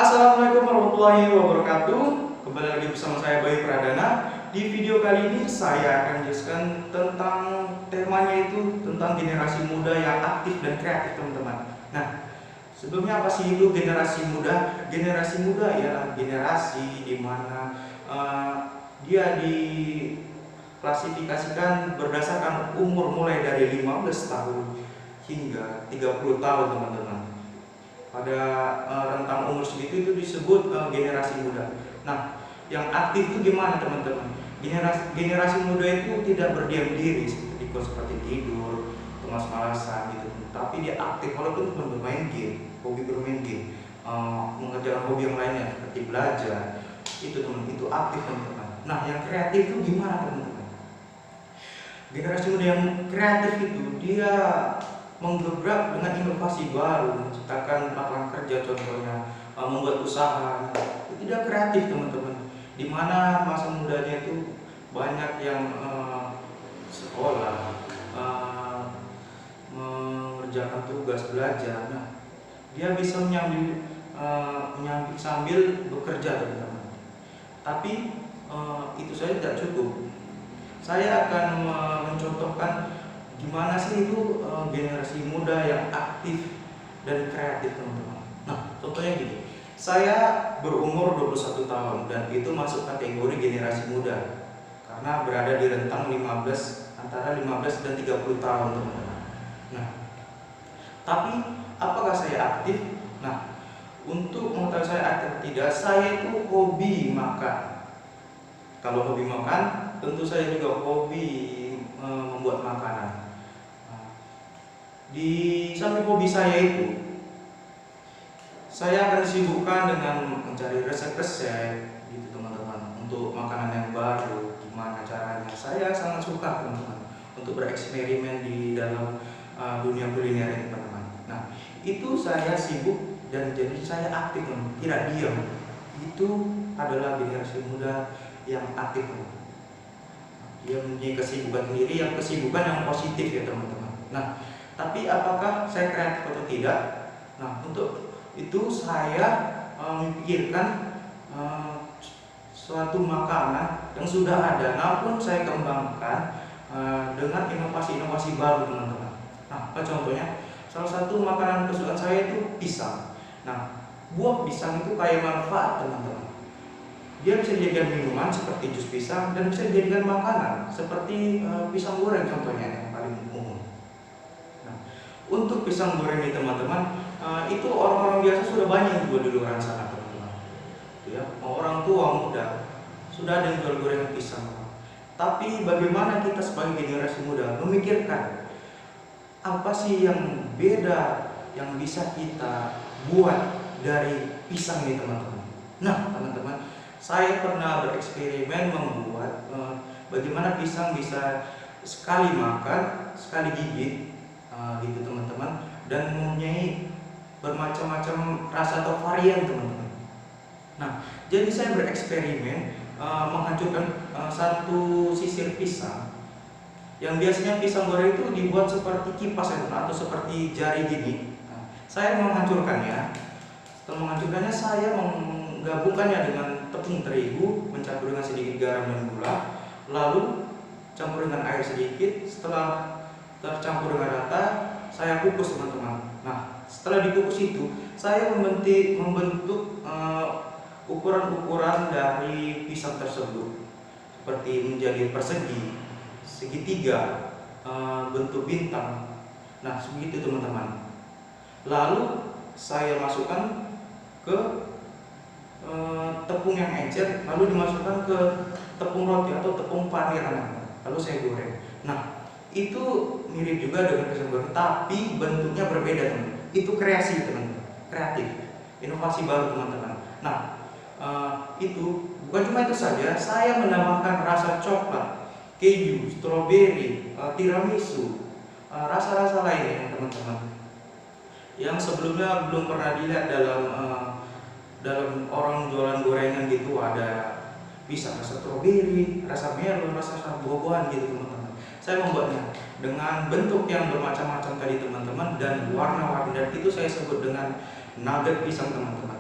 Assalamualaikum warahmatullahi wabarakatuh. Kembali lagi bersama saya Bayu Pradana. Di video kali ini saya akan jelaskan tentang temanya itu tentang generasi muda yang aktif dan kreatif, teman-teman. Nah, sebelumnya apa sih itu generasi muda? Generasi muda ialah generasi di mana dia diklasifikasikan berdasarkan umur mulai dari 15 tahun hingga 30 tahun, teman-teman. Pada rentang umur segitu itu disebut generasi muda. Nah, yang aktif itu gimana, teman-teman? Generasi muda itu tidak berdiam diri seperti tidur, malas-malasan gitu. Tapi dia aktif walaupun cuma bermain game, hobi bermain game, mengerjakan hobi yang lainnya seperti belajar. Itu itu aktif, teman-teman. Nah, yang kreatif itu gimana, teman-teman? Generasi muda yang kreatif itu dia menggebrak dengan inovasi baru, menciptakan lapangan kerja, contohnya membuat usaha. Itu tidak kreatif, teman-teman. Dimana masa mudanya itu banyak yang sekolah, mengerjakan tugas belajar. Nah, dia bisa menyambil sambil bekerja, teman-teman. Tapi itu saja tidak cukup. Saya akan mencontohkan gimana sih itu generasi muda yang aktif dan kreatif, teman-teman. Nah, contohnya gini. Saya berumur 21 tahun dan itu masuk kategori generasi muda karena berada di rentang antara 15 dan 30 tahun, teman-teman. Nah, tapi apakah saya aktif? Nah, untuk mengetahui saya aktif tidak, saya itu hobi makan. Kalau hobi makan, tentu saya juga hobi membuat makanan. Di samping hobi saya itu, saya akan disibukkan dengan mencari resep-resep gitu, teman-teman, untuk makanan yang baru, gimana caranya. Saya sangat suka, teman-teman, untuk bereksperimen di dalam dunia kuliner ini, teman-teman. Nah, itu saya sibuk dan jadi saya aktif, teman-teman, tidak diam. Itu adalah generasi muda yang aktif, teman-teman. Dia mempunyai kesibukan sendiri, yang kesibukan yang positif ya, teman-teman. Nah, tapi apakah saya kreatif atau tidak? Nah, untuk itu saya memikirkan suatu makanan yang sudah ada, namun saya kembangkan dengan inovasi-inovasi baru, teman-teman. Nah, apa contohnya? Salah satu makanan kesukaan saya itu pisang. Nah, buah pisang itu kaya manfaat, teman-teman. Dia bisa dijadikan minuman seperti jus pisang dan bisa dijadikan makanan seperti pisang goreng, contohnya yang paling umum. Nah, untuk pisang goreng ini, teman-teman, itu orang-orang biasa sudah banyak yang jual di luar sana, teman-teman. Ya, orang tua, muda, sudah ada yang jual gorengan pisang. Tapi bagaimana kita sebagai generasi muda memikirkan apa sih yang beda yang bisa kita buat dari pisang ini, teman-teman? Nah, teman-teman, saya pernah bereksperimen membuat bagaimana pisang bisa sekali makan, sekali gigit, gitu, teman-teman, dan mempunyai bermacam-macam rasa atau varian, teman-teman. Nah, jadi saya bereksperimen menghancurkan satu sisir pisang yang biasanya pisang goreng itu dibuat seperti kipas atau seperti jari gini. Nah, saya menghancurkannya. Setelah menghancurkannya, saya menggabungkannya dengan tepung terigu, mencampur dengan sedikit garam dan gula, lalu campur dengan air sedikit. Setelah tercampur dengan rata, saya kukus, teman-teman. Nah, setelah dikukus itu, saya membentuk ukuran-ukuran dari pisang tersebut seperti menjadi persegi, segitiga, bentuk bintang. Nah, begitu, teman-teman. Lalu saya masukkan ke tepung yang encer, lalu dimasukkan ke tepung roti atau tepung panir, lalu saya goreng. Nah, itu mirip juga dengan pisang goreng, tapi bentuknya berbeda, teman. Itu kreasi, teman-teman, kreatif, inovasi baru, teman-teman. Nah, itu bukan cuma itu saja, saya menambahkan rasa coklat, keju, stroberi, tiramisu, rasa-rasa lainnya, teman-teman, yang sebelumnya belum pernah dilihat dalam orang jualan gorengan gitu. Ada bisa rasa stroberi, rasa melon, rasa buah-buahan gitu, teman-teman. Saya membuatnya dengan bentuk yang bermacam-macam tadi, teman-teman, dan warna-warni, dan itu saya sebut dengan nugget pisang, teman-teman.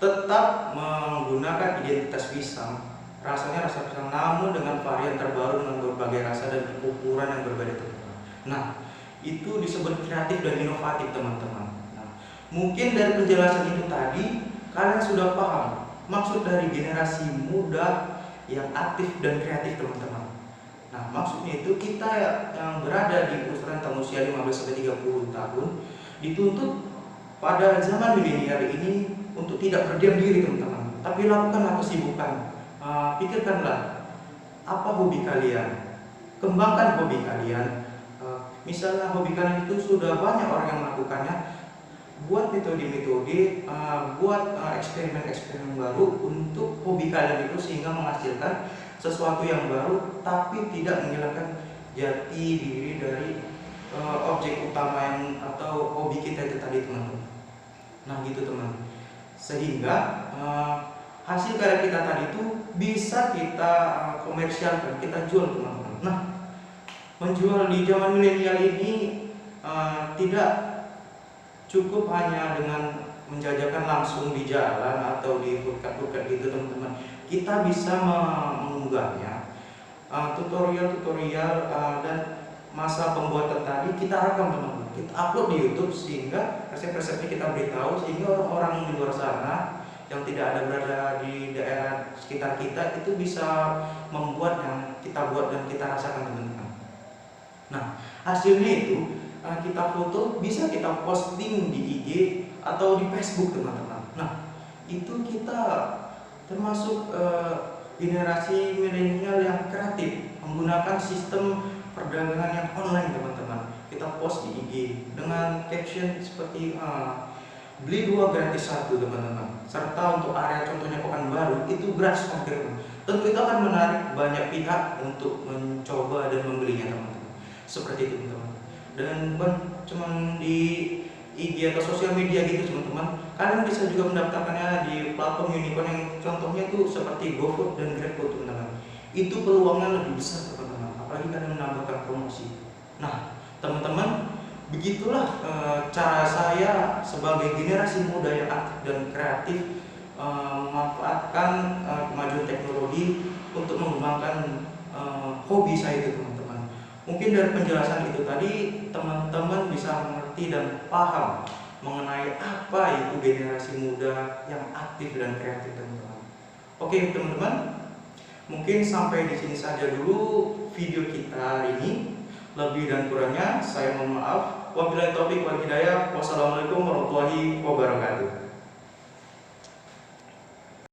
tetap menggunakan identitas pisang, rasanya rasa pisang namun dengan varian terbaru dengan berbagai rasa dan ukuran yang berbeda teman-teman. Nah, itu disebut kreatif dan inovatif teman-teman. Nah, mungkin dari penjelasan itu tadi kalian sudah paham maksud dari generasi muda yang aktif dan kreatif teman-teman. Nah, maksudnya itu kita yang berada di usia usia 15-30 tahun dituntut pada zaman milenial ini untuk tidak berdiam diri teman-teman, tapi lakukanlah kesibukan. Pikirkanlah apa hobi kalian, kembangkan hobi kalian. Misalnya hobi kalian itu sudah banyak orang yang melakukannya, buat metode-metode, buat eksperimen-eksperimen baru untuk hobi kalian itu sehingga menghasilkan sesuatu yang baru tapi tidak menghilangkan jati diri dari objek utama yang atau hobi kita itu tadi teman-teman. Nah gitu teman, sehingga hasil karya kita tadi itu bisa kita komersialkan, kita jual teman-teman. Nah, menjual di zaman milenial ini tidak cukup hanya dengan menjajakan langsung di jalan atau di food-food gitu teman-teman. Kita bisa mengunggahnya tutorial-tutorial dan masa pembuatan tadi kita rekam teman-teman, kita upload di YouTube sehingga resep-resepnya kita beritahu sehingga orang-orang di luar sana yang tidak ada berada di daerah sekitar kita itu bisa membuat yang kita buat dan kita rasakan teman-teman. Nah, hasilnya itu kita foto bisa kita posting di IG atau di Facebook teman-teman. Nah, itu kita termasuk generasi milenial yang kreatif menggunakan sistem perdagangan yang online teman-teman. Kita post di IG dengan caption seperti beli 2 gratis 1 teman-teman, serta untuk area contohnya Pekanbaru itu gratis ongkir. Tentu itu akan menarik banyak pihak untuk mencoba dan membelinya teman-teman. Seperti itu teman-teman. Dan bukan cuma di IG atau sosial media gitu teman-teman, kalian bisa juga mendaftarkannya di platform unicorn yang contohnya itu seperti GoFood dan GrabFood teman-teman. Itu peluangnya lebih besar teman-teman, apalagi kalian menambahkan promosi. Nah teman-teman, begitulah cara saya sebagai generasi muda yang aktif dan kreatif memanfaatkan kemajuan teknologi untuk mengembangkan hobi saya itu teman-teman. Mungkin dari penjelasan itu tadi teman-teman bisa mengerti dan paham mengenai apa itu generasi muda yang aktif dan kreatif teman-teman. Oke teman-teman, mungkin sampai di sini saja dulu video kita hari ini. Lebih dan kurangnya saya mohon maaf. Wabillahi taufiq wal hidayah. Wassalamualaikum warahmatullahi wabarakatuh.